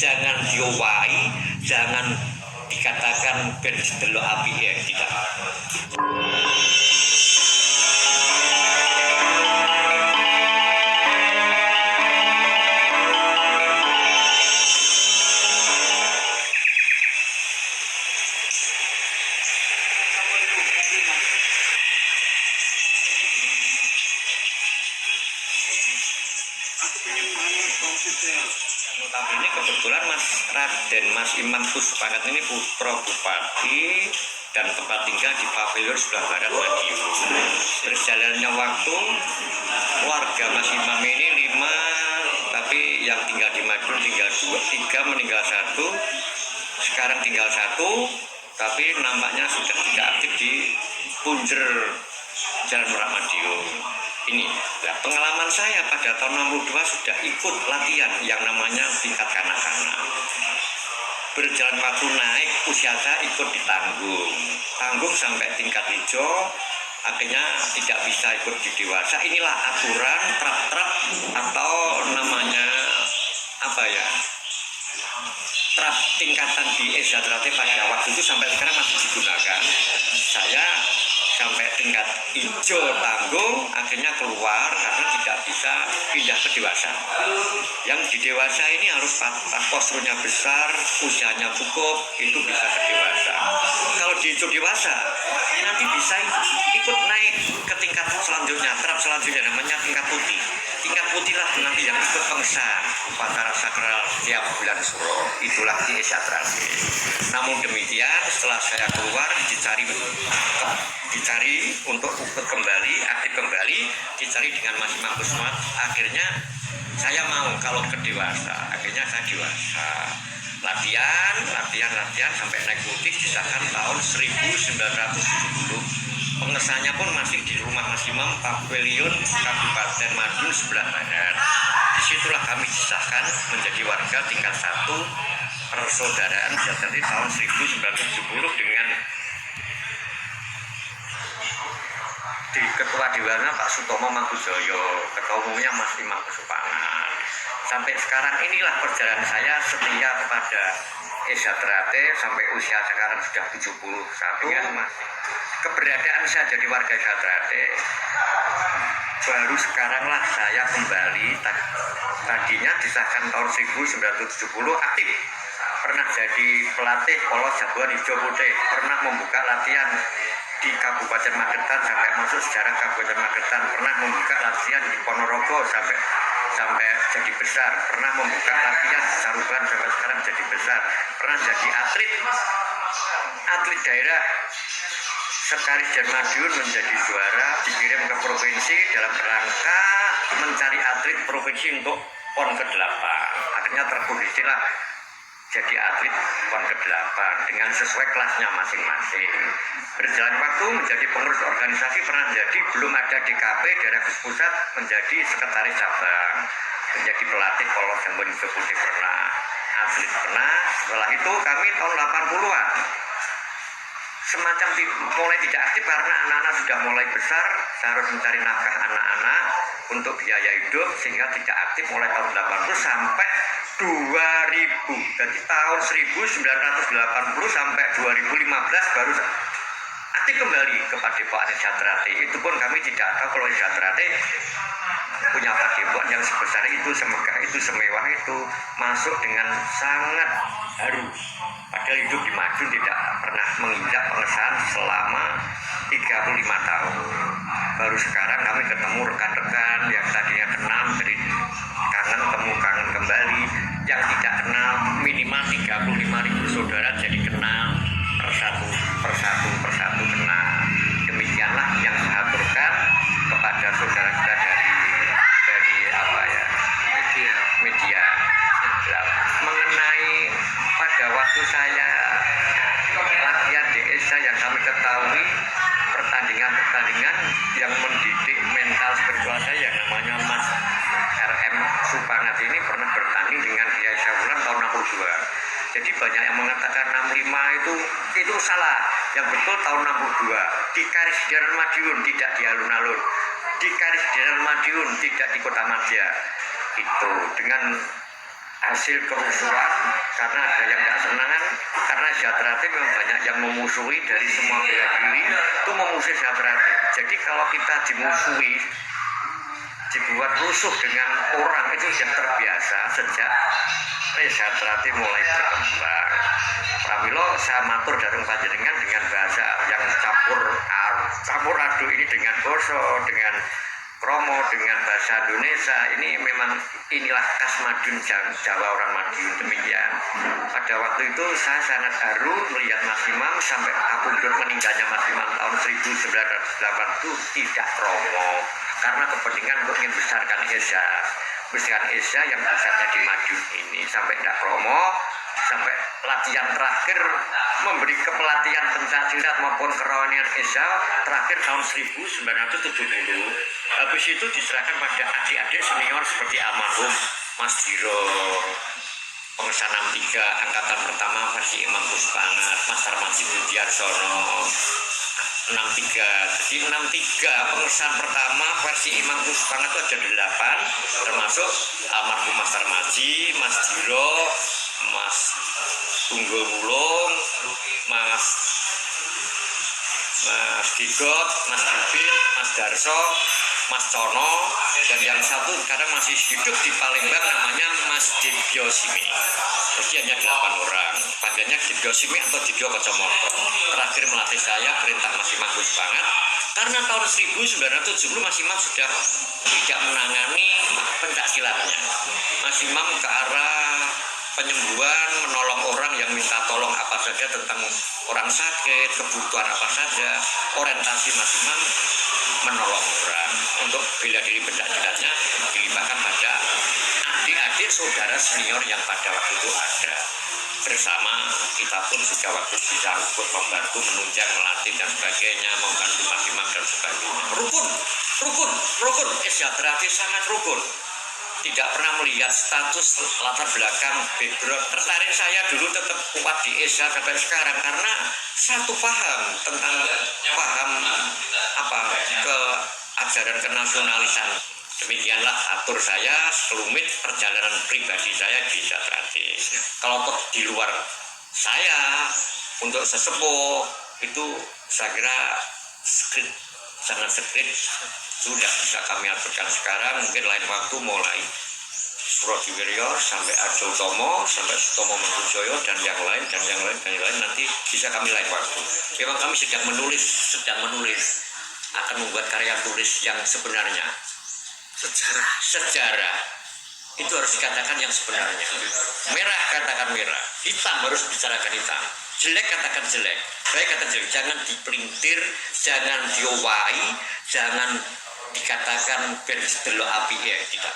jangan diowahi, jangan dikatakan ben delok api ya, tidak. Tapi ini kebetulan Mas Raden, Mas Imam Puspakat ini putra bupati dan tempat tinggal di Pavilion sebelah barat Madiun. Berjalannya waktu, warga Mas Imam ini 5, tapi yang tinggal di Madiun tinggal 2, 3 meninggal 1, sekarang tinggal 1, tapi nampaknya sudah tidak aktif di Punjer Jalan Merak Madiun. Ini nah, pengalaman saya pada tahun 62 sudah ikut latihan yang namanya tingkat kanak-kanak. Berjalan waktu naik, usia saya ikut ditanggung sampai tingkat hijau, akhirnya tidak bisa ikut di dewasa. Inilah aturan trap atau namanya apa ya, trap tingkatan di Esatrate pada waktu itu sampai sekarang masih digunakan. Saya sampai tingkat hijau tanggung, akhirnya keluar karena tidak bisa pindah ke dewasa. Yang di dewasa ini harus posturnya besar, usianya cukup, itu bisa ke dewasa. Kalau di hijau dewasa, nanti bisa ikut naik ke tingkat selanjutnya, trap selanjutnya namanya tingkat putih. Tingkat putih lah nanti yang ikut pengesahan upacara sakral tiap bulan Suro, itulah di Esatrate. Namun demikian, setelah saya keluar dicari untuk ikut kembali, aktif kembali, dicari dengan Mas Imam Pusmat. Akhirnya saya mau kalau ke dewasa, akhirnya saya dewasa. Latihan sampai naik putih disahkan tahun 1970. Pengesahannya pun masih di rumah Mas Imam Pavilion Kabupaten Madiun sebelah barat. Disitulah kami disahkan menjadi warga tingkat 1 persaudaraan sejak tahun 1970 dengan di Ketua Dewannya Pak Sutomo Mangkujoyo, Ketua Umumnya Mas Imam Puspakat. Sampai sekarang inilah perjalanan saya setia kepada Esatrate sampai usia sekarang sudah 70. Sampai kan masih keberadaan saya jadi warga Esatrate baru sekarang lah saya kembali. Tadinya disahkan tahun 1970 aktif, pernah jadi pelatih Polos Jagoan Hijau Putih, pernah membuka latihan di Kabupaten Magetan sampai masuk sejarah Kabupaten Magetan, pernah membuka latihan di Ponorogo sampai jadi besar, pernah membuka latihan Saruban sampai sekarang jadi besar, pernah jadi atlet daerah Sekretaris Jan Madiun menjadi juara, dikirim ke provinsi dalam rangka mencari atlet provinsi untuk PON ke-8. Akhirnya terpilihlah jadi atlet PON ke-8 dengan sesuai kelasnya masing-masing. Berjalan waktu menjadi pengurus organisasi, pernah jadi belum ada DKP daerah pusat, menjadi sekretaris cabang, menjadi pelatih Polos Jagoan Hijau Putih pernah, atlet pernah. Setelah itu kami tahun 80-an semacam mulai tidak aktif karena anak-anak sudah mulai besar, saya harus mencari nafkah anak-anak untuk biaya hidup, sehingga tidak aktif mulai tahun 80 sampai 2000. Jadi tahun 1980 sampai 2015 baru aktif kembali ke Padepokan Esatrate. Itu pun kami tidak tahu kalau Esatrate punya padepokan yang sebesar itu, semegah itu, semewah itu, masuk dengan sangat haru. Padahal hidup di Madiun tidak pernah menginjak pengesahan selama 35 tahun. Baru sekarang kami ketemu rekan-rekan yang tadinya kenal, jadi kangen kembali. Yang tidak kenal minimal 35.000 saudara jadi kenal persatu kenal. Demikianlah yang saya aturkan kepada saudara kita dari apa ya, media. Mengenai pada waktu saya latihan di ESA yang kami ketahui pertandingan yang mendidik mental spiritual saya yang namanya Mas RM Supangat ini pernah bertanding dengan Kiai Syawulan tahun 62. Jadi banyak yang mengatakan 65 itu salah. Yang betul tahun 62 di Karisdian Madiun, tidak di alun-alun. Di Karisdian Madiun, tidak di Kota Madya. Itu dengan hasil kerusuhan karena ada yang nggak senang, karena Sejahtera memang banyak yang memusuhi dari semua bela diri itu memusuhi Sejahtera. Jadi kalau kita dimusuhi, dibuat rusuh dengan orang itu sudah terbiasa sejak Sejahtera mulai berkembang. Pramila saya matur dhateng panjenengan dengan bahasa yang campur aduk ini dengan basa, dengan kromo, dengan bahasa Indonesia. Ini memang inilah khas Madiun, Jawa orang Madiun. Demikian. Pada waktu itu saya sangat haru melihat Mas Imam sampai kapundhut meninggalnya Mas Imam tahun 1908 tidak kromo karena kepentingan untuk membesarkan Esa yang pusatnya di Madiun ini sampai tidak promo, sampai latihan terakhir memberi kepelatihan pencaksilat maupun kerohanian Esa terakhir tahun 1970. Habis itu diserahkan pada adik-adik senior seperti almarhum Mas Diro, Pengesan 63 angkatan pertama versi Imam Puspangat, Mas Tarmaji Budiarsono 63. Jadi 63 pengesan pertama versi Imam Puspangat itu ada 8, termasuk almarhum Mas Tarmaji, Mas Diro, Mas Tunggul Wulung, Mas Digot, Mas Bibit, Mas Darso, Mas Cono, dan yang satu sekarang masih hidup di Palembang namanya Mas Dibyo Simi. Jadi hanya 8 orang. Panggilnya Dibyo Simi atau Dibyo Kocomoto. Terakhir melatih saya perintah Mas Imam Puspangat. Karena tahun 1970 Mas Imam sudah tidak menangani pencaksilatnya. Mas Imam ke arah penyembuhan, menolong orang yang minta tolong apa saja tentang orang sakit, kebutuhan apa saja. Orientasi Mas Imam menolong orang. Untuk bela diri pencaksilatnya dilimpahkan pada adik-adik saudara senior yang pada waktu itu ada. Bersama kita pun juga waktu bisa ikut membantu, menunjang, melatih dan sebagainya, membantu Mas Imam dan sebagainya. Rukun. Sejahtera sangat rukun. Tidak pernah melihat status, latar belakang, background. Tertarik saya dulu tetap kuat di Esa sampai sekarang karena satu paham tentang ke ajaran kenasionalisan. Demikianlah atur saya selumit perjalanan pribadi saya di Sejahtera. Kalau di luar saya untuk sesepuh itu saya kira sangat skrip sudah bisa kami aturkan sekarang. Mungkin lain waktu mulai Surodiwiryo sampai Arjo Utomo sampai Sutomo Mangkujoyo dan yang lain nanti bisa kami lain waktu. Memang kami sedang menulis akan membuat karya tulis yang sebenarnya. Sejarah itu harus dikatakan yang sebenarnya. Merah katakan merah, hitam harus bicarakan hitam, jelek katakan jelek, baik katakan jelek. Jangan dipelintir, jangan diowai, jangan dikatakan berdelok api ya tidak.